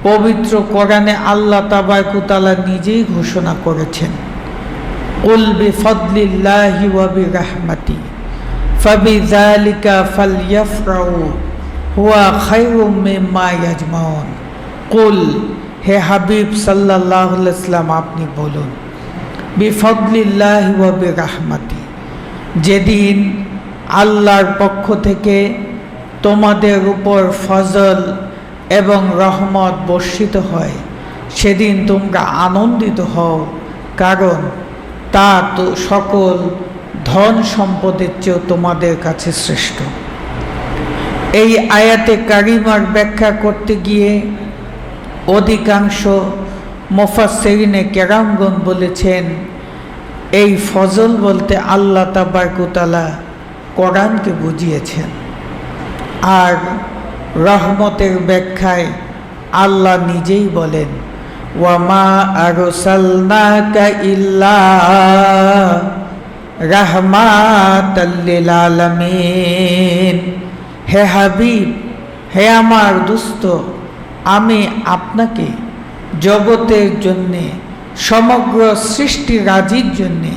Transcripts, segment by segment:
পবিত্র কোরআনে আল্লাহ তাবারক ওয়া তাআলা নিজেই ঘোষণা করেছেন, কুল বিফাদলিল্লাহি ওয়া বিরাহমাতি ফাবিযালিকা ফালইফরাহু হুয়া খায়রুম মিম্মা ইয়াজমাউন। কুল, হে হাবিব সাল্লাল্লাহু আলাইহি ওয়াসাল্লাম, আপনি বলুন, বিফাদলিল্লাহি ওয়া বিরাহমাতি, যেদিন আল্লাহর পক্ষ থেকে তোমাদের উপর ফজল এবং রহমত বর্ষিত হয়, সেদিন তোমরা আনন্দিত হও, কারণ তা তো সকল ধন সম্পদের চেয়েও তোমাদের কাছে শ্রেষ্ঠ। এই আয়াতে কারিমার ব্যাখ্যা করতে গিয়ে অধিকাংশ মুফাসসিরিনে কেরামগণ বলেছেন, এই ফজল বলতে আল্লাহ তাবারক ওয়া তাআলা কোরআনকে বুঝিয়েছেন, আর রহমতের ব্যাখ্যায় আল্লাহ নিজেই বলেন, ওয়ামা আরসালনাকা ইল্লা রাহমাতাল লিল আলামিন। হে হাবিব, হে আমার দোস্ত, আমি আপনাকে জগতের জন্যে, সমগ্র সৃষ্টি রাজির জন্যে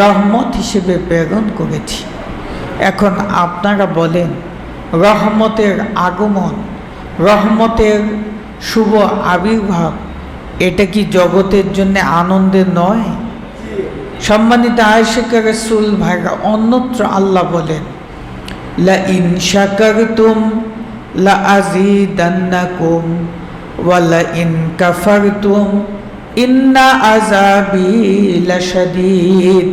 রহমত হিসেবে প্রেরণ করেছি। এখন আপনারা বলেন, রহমতের আগমন, রহমতের শুভ আবির্ভাব, এটা কি জগতের জন্য আনন্দের নয়? সম্মানিত আয়েশা রাসূল ভাইরা, অন্যত্র আল্লাহ বলেন, লা ইন শাকারতুম লা আযীদান্নাকুম ওয়া লা ইন কাফারতুম ইন্না আযাবি লাশাদীদ।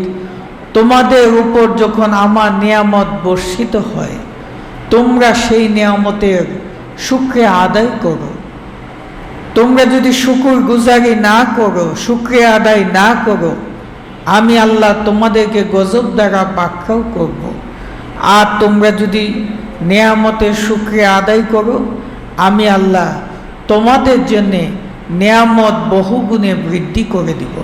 তোমাদের উপর যখন আমার নিয়ামত বর্ষিত হয়, তোমরা সেই নিয়ামতের শুকরিয়া আদায় করো। তোমরা যদি শুকর গুজারি না করো, শুকরিয়া আদায় না করো, আমি আল্লাহ তোমাদেরকে গজব দ্বারা পাকড়াও করব। আর তোমরা যদি নিয়ামতের শুকরিয়া আদায় করো, আমি আল্লাহ তোমাদের জন্যে নিয়ামত বহুগুণে বৃদ্ধি করে দিব।